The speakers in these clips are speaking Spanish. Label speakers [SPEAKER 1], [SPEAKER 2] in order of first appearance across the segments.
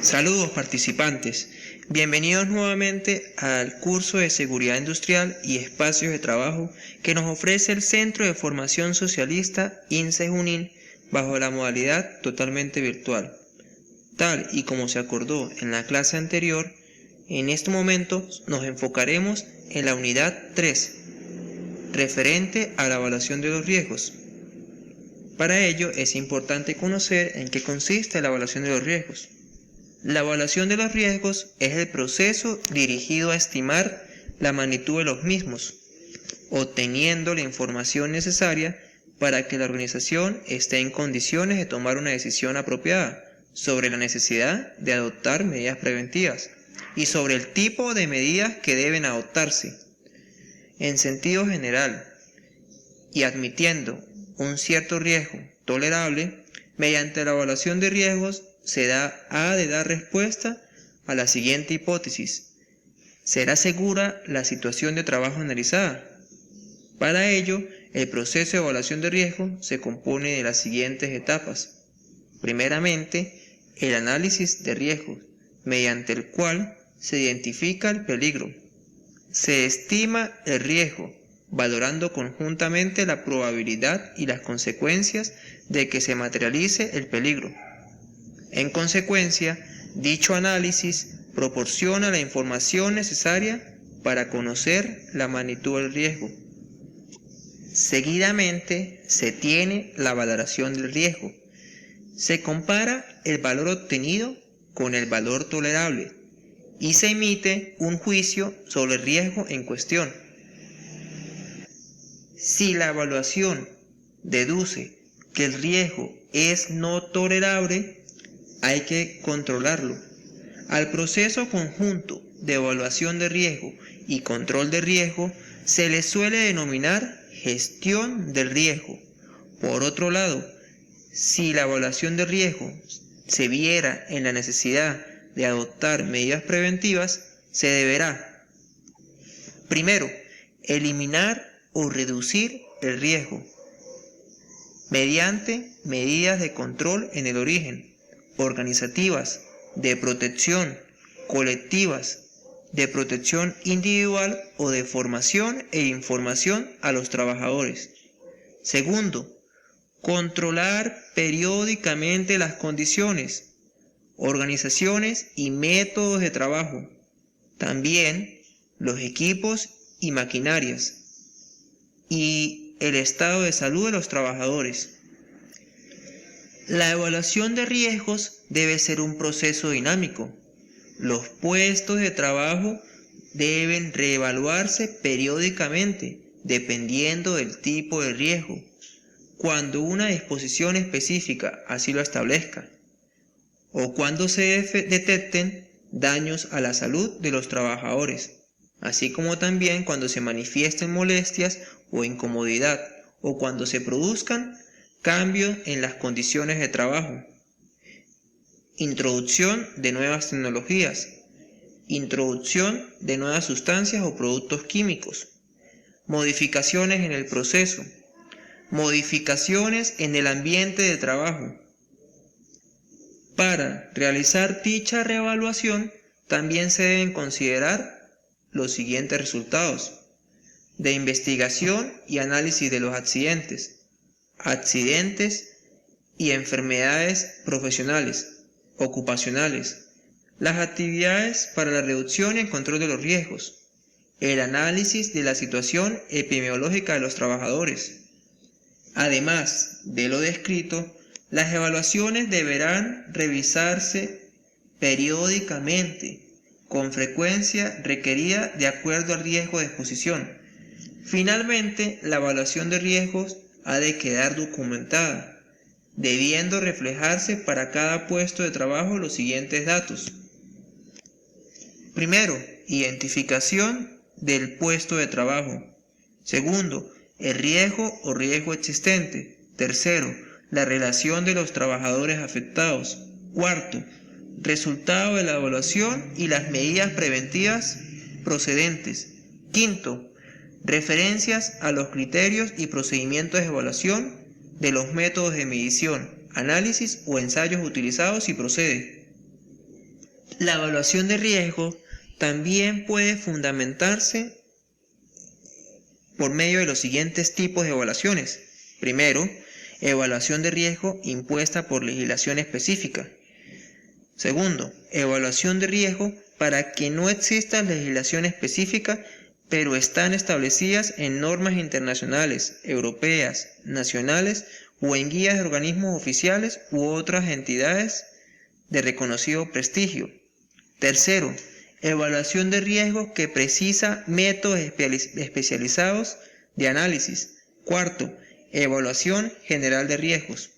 [SPEAKER 1] Saludos participantes, bienvenidos nuevamente al curso de Seguridad Industrial y Espacios de Trabajo que nos ofrece el Centro de Formación Socialista INSE Junín bajo la modalidad totalmente virtual. Tal y como se acordó en la clase anterior, en este momento nos enfocaremos en la unidad 3, referente a la evaluación de los riesgos. Para ello es importante conocer en qué consiste la evaluación de los riesgos. La evaluación de los riesgos es el proceso dirigido a estimar la magnitud de los mismos, obteniendo la información necesaria para que la organización esté en condiciones de tomar una decisión apropiada sobre la necesidad de adoptar medidas preventivas y sobre el tipo de medidas que deben adoptarse. En sentido general, y admitiendo un cierto riesgo tolerable, mediante la evaluación de riesgos se ha de dar respuesta a la siguiente hipótesis: ¿será segura la situación de trabajo analizada? Para ello, el proceso de evaluación de riesgo se compone de las siguientes etapas. Primeramente, el análisis de riesgos, mediante el cual se identifica el peligro. Se estima el riesgo, valorando conjuntamente la probabilidad y las consecuencias de que se materialice el peligro. En consecuencia, dicho análisis proporciona la información necesaria para conocer la magnitud del riesgo. Seguidamente, se tiene la valoración del riesgo. Se compara el valor obtenido con el valor tolerable y se emite un juicio sobre el riesgo en cuestión. Si la evaluación deduce que el riesgo es no tolerable, hay que controlarlo. Al proceso conjunto de evaluación de riesgo y control de riesgo se le suele denominar gestión del riesgo. Por otro lado, si la evaluación de riesgo se viera en la necesidad de adoptar medidas preventivas, se deberá: primero, eliminar o reducir el riesgo mediante medidas de control en el origen, organizativas, de protección, colectivas, de protección individual o de formación e información a los trabajadores. Segundo, controlar periódicamente las condiciones, organizaciones y métodos de trabajo, también los equipos y maquinarias, y el estado de salud de los trabajadores. La evaluación de riesgos debe ser un proceso dinámico. Los puestos de trabajo deben reevaluarse periódicamente dependiendo del tipo de riesgo, cuando una disposición específica así lo establezca, o cuando se detecten daños a la salud de los trabajadores, así como también cuando se manifiesten molestias o incomodidad, o cuando se produzcan cambios en las condiciones de trabajo. Introducción de nuevas tecnologías, introducción de nuevas sustancias o productos químicos, modificaciones en el proceso, modificaciones en el ambiente de trabajo. Para realizar dicha reevaluación también se deben considerar los siguientes resultados: de investigación y análisis de los accidentes y enfermedades profesionales, ocupacionales, las actividades para la reducción y el control de los riesgos, el análisis de la situación epidemiológica de los trabajadores. Además de lo descrito, las evaluaciones deberán revisarse periódicamente, con frecuencia requerida de acuerdo al riesgo de exposición. Finalmente, la evaluación de riesgos ha de quedar documentada, debiendo reflejarse para cada puesto de trabajo los siguientes datos. Primero, identificación del puesto de trabajo. Segundo, el riesgo o riesgo existente. Tercero, la relación de los trabajadores afectados. Cuarto, resultado de la evaluación y las medidas preventivas procedentes. Quinto, referencias a los criterios y procedimientos de evaluación de los métodos de medición, análisis o ensayos utilizados si procede. La evaluación de riesgo también puede fundamentarse por medio de los siguientes tipos de evaluaciones. Primero, evaluación de riesgo impuesta por legislación específica. Segundo, evaluación de riesgo para que no exista legislación específica, pero están establecidas en normas internacionales, europeas, nacionales o en guías de organismos oficiales u otras entidades de reconocido prestigio. Tercero, evaluación de riesgo que precisa métodos especializados de análisis. Cuarto, evaluación general de riesgos.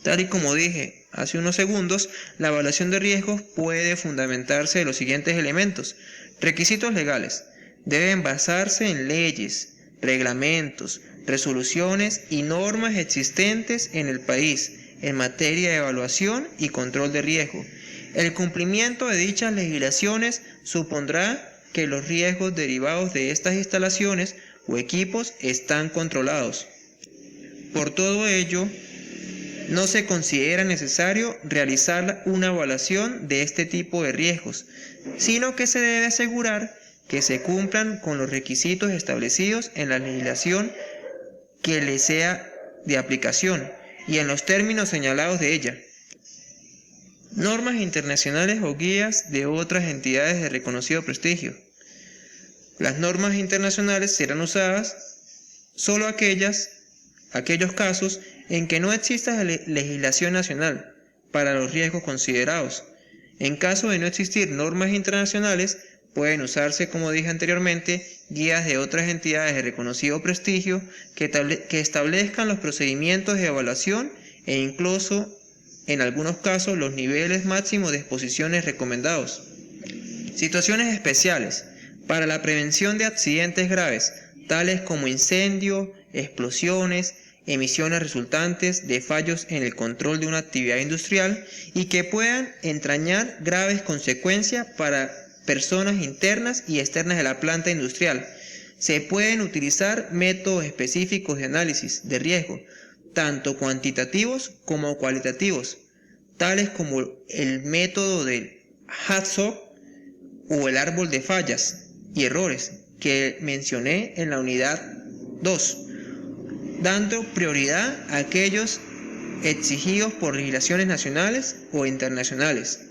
[SPEAKER 1] Tal y como dije hace unos segundos, la evaluación de riesgos puede fundamentarse en los siguientes elementos. Requisitos legales. Deben basarse en leyes, reglamentos, resoluciones y normas existentes en el país en materia de evaluación y control de riesgo. El cumplimiento de dichas legislaciones supondrá que los riesgos derivados de estas instalaciones o equipos están controlados. Por todo ello, no se considera necesario realizar una evaluación de este tipo de riesgos, sino que se debe asegurar que se cumplan con los requisitos establecidos en la legislación que le sea de aplicación y en los términos señalados de ella. Normas internacionales o guías de otras entidades de reconocido prestigio. Las normas internacionales serán usadas solo aquellos casos en que no exista legislación nacional para los riesgos considerados. En caso de no existir normas internacionales, pueden usarse, como dije anteriormente, guías de otras entidades de reconocido prestigio que establezcan los procedimientos de evaluación e incluso, en algunos casos, los niveles máximos de exposiciones recomendados. Situaciones especiales. Para la prevención de accidentes graves, tales como incendios, explosiones, emisiones resultantes de fallos en el control de una actividad industrial y que puedan entrañar graves consecuencias para personas internas y externas de la planta industrial. Se pueden utilizar métodos específicos de análisis de riesgo, tanto cuantitativos como cualitativos, tales como el método del HAZOP o el árbol de fallas y errores que mencioné en la unidad 2, dando prioridad a aquellos exigidos por legislaciones nacionales o internacionales.